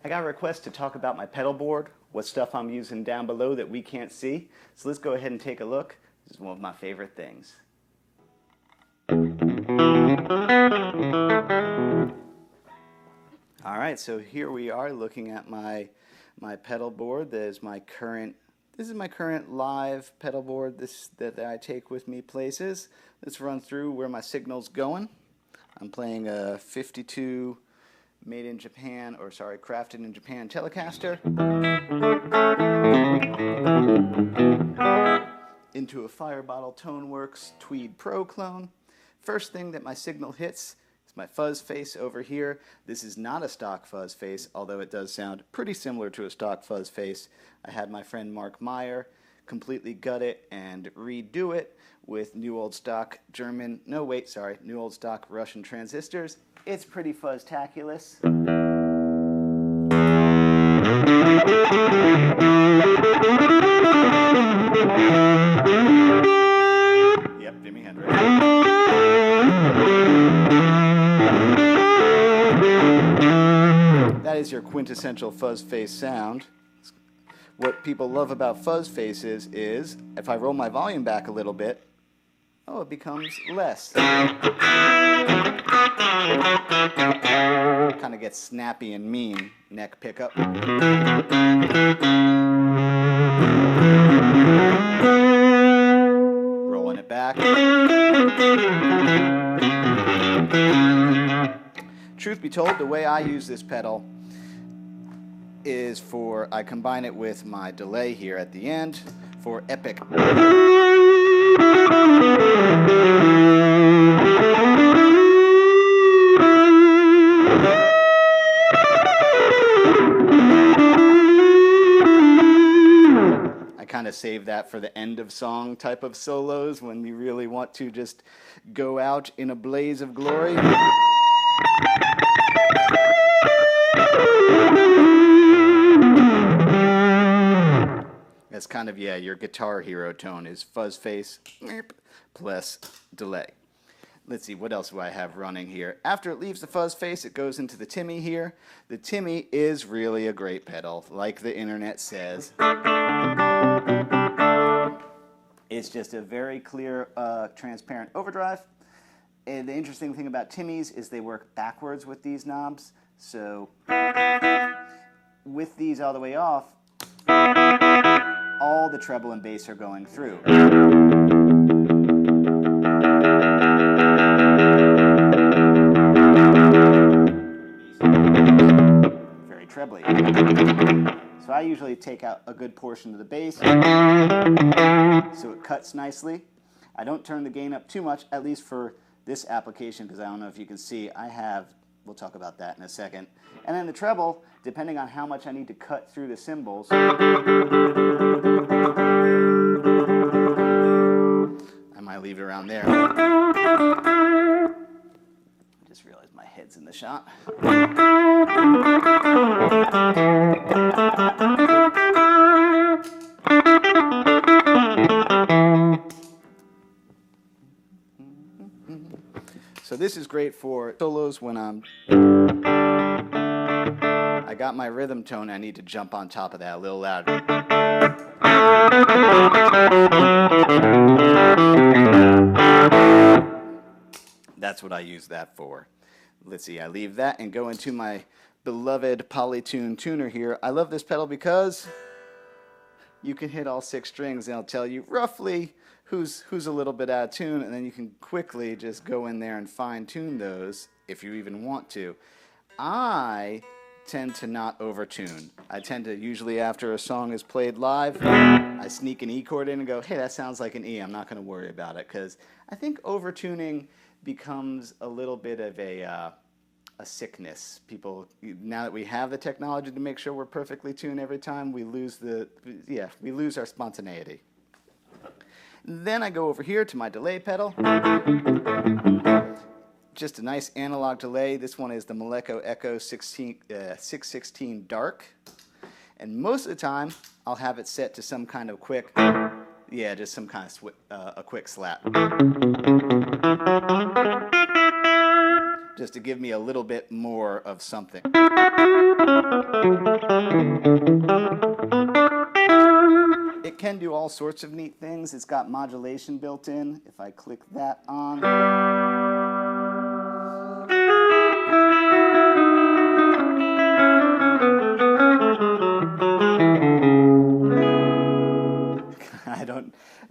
I got a request to talk about my pedal board, what stuff I'm using down below that we can't see. So let's go ahead and take a look. This is one of my favorite things. All right, so here we are looking at my pedal board. This is my current live pedal board that I take with me places. Let's run through where my signal's going. I'm playing a 52 made in Japan, or sorry, crafted in Japan Telecaster into a Fire Bottle Toneworks Tweed Pro clone. First thing that my signal hits is my fuzz face over here. This is not a stock fuzz face, although it does sound pretty similar to a stock fuzz face. I had my friend Mark Meyer completely gut it and redo it with new old stock new old stock Russian transistors. It's pretty fuzztaculous. Yep, Jimi Hendrix. That is your quintessential fuzz face sound. What people love about fuzz faces is if I roll my volume back a little bit, it becomes less. Kind of gets snappy and mean, neck pickup. Rolling it back. Truth be told, the way I use this pedal is I combine it with my delay here at the end for epic. I kind of save that for the end of song type of solos when you really want to just go out in a blaze of glory. That's kind of, your guitar hero tone is fuzz face plus delay. Let's see, what else do I have running here? After it leaves the fuzz face, it goes into the Timmy here. The Timmy is really a great pedal, like the internet says. It's just a very clear, transparent overdrive. And the interesting thing about Timmys is they work backwards with these knobs. So with these all the way off, all the treble and bass are going through. Very trebly. So I usually take out a good portion of the bass so it cuts nicely. I don't turn the gain up too much, at least for this application, because I don't know if you can see, we'll talk about that in a second. And then the treble, depending on how much I need to cut through the cymbals, I might leave it around there. I just realized my head's in the shot. So this is great for solos when I got my rhythm tone, I need to jump on top of that a little louder. That's what I use that for. Let's see, I leave that and go into my beloved Polytune tuner here. I love this pedal because you can hit all 6 strings and it'll tell you roughly who's a little bit out of tune, and then you can quickly just go in there and fine tune those if you even want to. I tend to not overtune. I tend to, usually after a song is played live, I sneak an E chord in and go, hey, that sounds like an E. I'm not going to worry about it, because I think overtuning becomes a little bit of a sickness. People, now that we have the technology to make sure we're perfectly tuned every time, we lose our spontaneity. Then I go over here to my delay pedal. Just a nice analog delay. This one is the Moleko Echo 616 Dark. And most of the time, I'll have it set to some kind of quick, just some kind of a quick slap. Just to give me a little bit more of something. sorts of neat things. It's got modulation built in. If I click that on,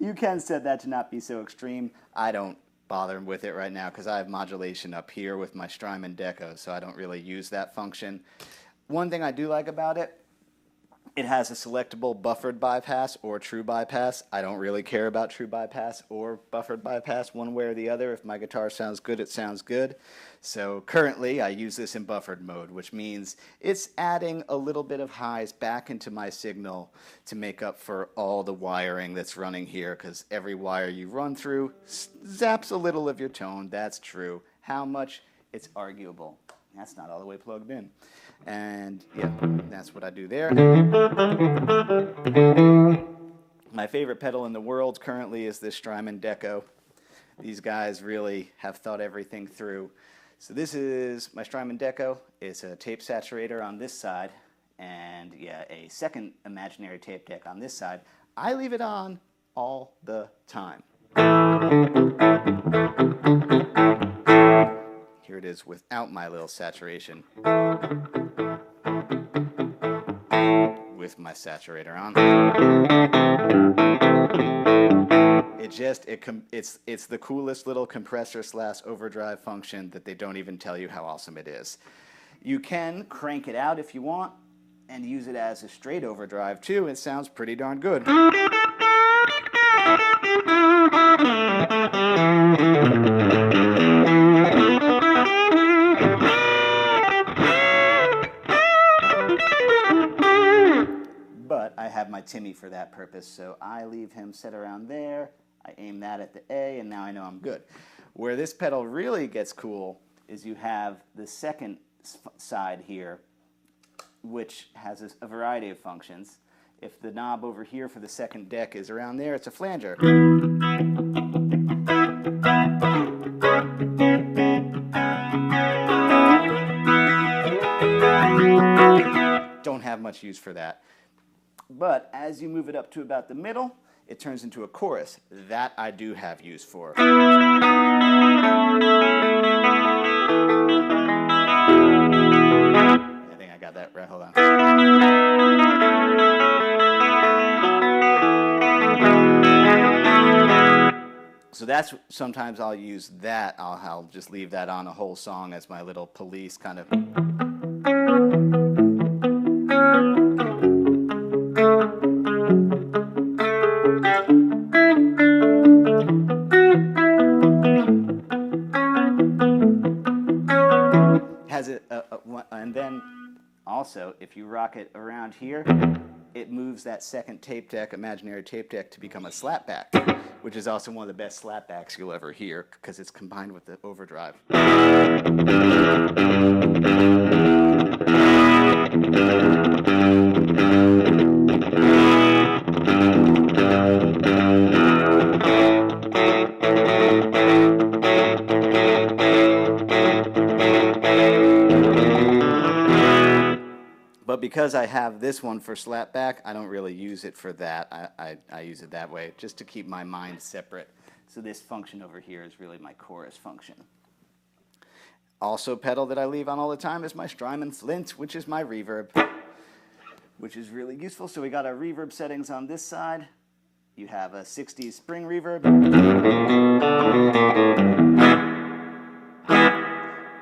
you can set that to not be so extreme. I don't bother with it right now because I have modulation up here with my Strymon Deco, so I don't really use that function. One thing I do like about it, it has a selectable buffered bypass or true bypass. I don't really care about true bypass or buffered bypass one way or the other. If my guitar sounds good, it sounds good. So currently I use this in buffered mode, which means it's adding a little bit of highs back into my signal to make up for all the wiring that's running here, because every wire you run through zaps a little of your tone. That's true. How much? It's arguable. That's not all the way plugged in. And yeah, that's what I do there. My favorite pedal in the world currently is this Strymon Deco. These guys really have thought everything through. So this is my Strymon Deco. It's a tape saturator on this side, and yeah, a second imaginary tape deck on this side. I leave it on all the time. Here it is without my little saturation. With my saturator on. It's the coolest little compressor / overdrive function that they don't even tell you how awesome it is. You can crank it out if you want and use it as a straight overdrive too. It sounds pretty darn good. But I have my Timmy for that purpose, so I leave him set around there. I aim that at the A, and now I know I'm good. Where this pedal really gets cool is you have the second side here, which has a variety of functions. If the knob over here for the second deck is around there, it's a flanger. Don't have much use for that. But as you move it up to about the middle, it turns into a chorus. That I do have use for. I think I got that right. Hold on. So that's, sometimes I'll use that. I'll just leave that on a whole song as my little police kind of. And then also, if you rock it around here, it moves that second tape deck, imaginary tape deck, to become a slapback, which is also one of the best slapbacks you'll ever hear because it's combined with the overdrive. But because I have this one for slapback, I don't really use it for that. I use it that way just to keep my mind separate. So this function over here is really my chorus function. Also pedal that I leave on all the time is my Strymon Flint, which is my reverb, which is really useful. So we got our reverb settings on this side. You have a 60s spring reverb,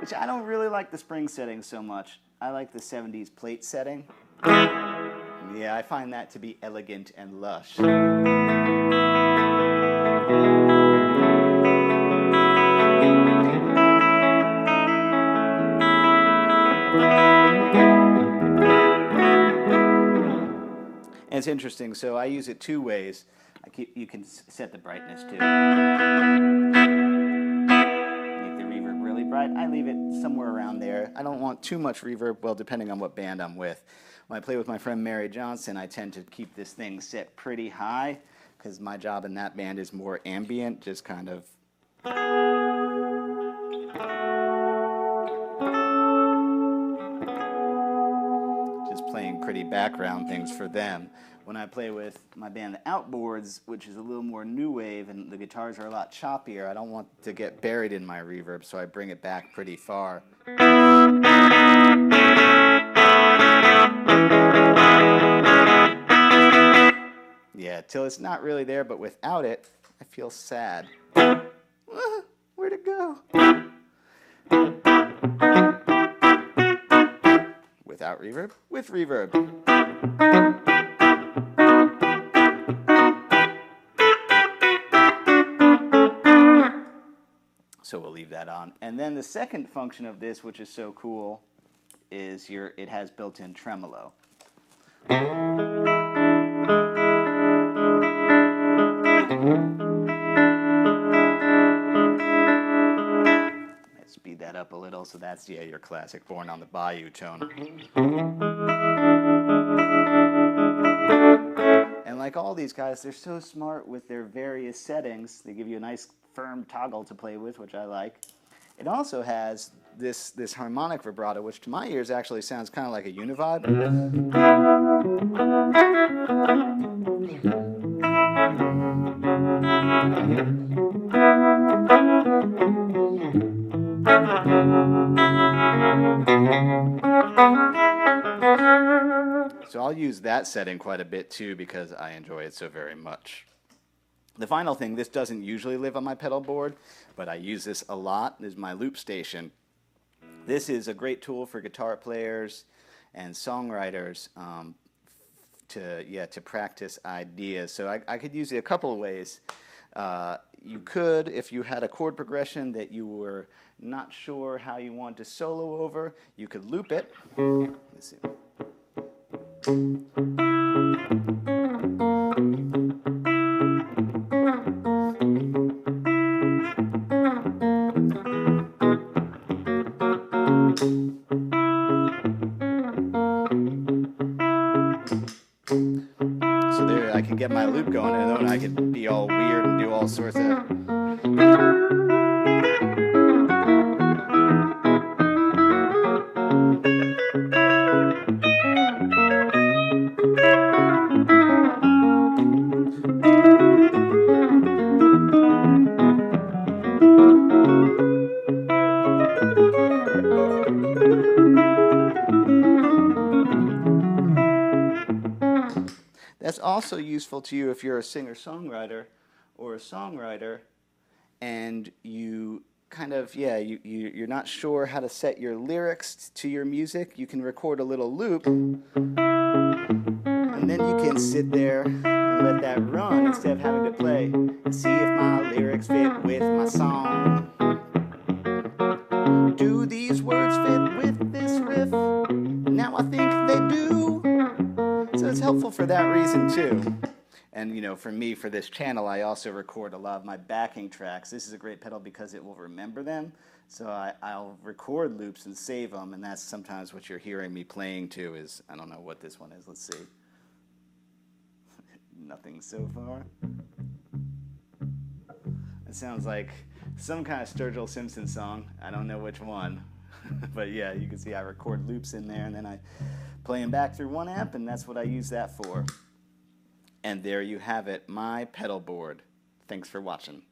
which I don't really like the spring setting so much. I like the 70s plate setting. Yeah, I find that to be elegant and lush. And it's interesting, so I use it two ways. You can set the brightness too. I leave it somewhere around there. I don't want too much reverb, well, depending on what band I'm with. When I play with my friend Mary Johnson, I tend to keep this thing set pretty high because my job in that band is more ambient, just kind of just playing pretty background things for them. when I play with my band the Outboards, which is a little more new wave and the guitars are a lot choppier, I don't want to get buried in my reverb, so I bring it back pretty far. Yeah, till it's not really there, but without it, I feel sad. Where'd it go? Without reverb? With reverb. So we'll leave that on. And then the second function of this, which is so cool, is it has built-in tremolo. Let's speed that up a little. So that's, yeah, your classic Born on the Bayou tone. And like all these guys, they're so smart with their various settings. They give you a nice firm toggle to play with, which I like. It also has this harmonic vibrato, which to my ears actually sounds kind of like a univibe. So I'll use that setting quite a bit too because I enjoy it so very much. The final thing, this doesn't usually live on my pedal board, but I use this a lot, is my loop station. This is a great tool for guitar players and songwriters to practice ideas. So I could use it a couple of ways. You could, if you had a chord progression that you were not sure how you want to solo over, you could loop it. Let's see. So there I can get my loop going, and then I can be all weird and do all sorts of... That's also useful to you if you're a singer-songwriter or a songwriter and you kind of, you're not sure how to set your lyrics to your music. You can record a little loop and then you can sit there and let that run instead of having to play and see if my lyrics fit with my song. Do these words fit with this riff? Now I think they do. So it's helpful for that reason too. And you know, for me, for this channel, I also record a lot of my backing tracks. This is a great pedal because it will remember them. So I'll record loops and save them, and that's sometimes what you're hearing me playing to is, I don't know what this one is, let's see. Nothing so far. It sounds like some kind of Sturgill Simpson song. I don't know which one. But yeah, you can see I record loops in there, and then I play them back through one amp, and that's what I use that for. And there you have it, my pedal board. Thanks for watching.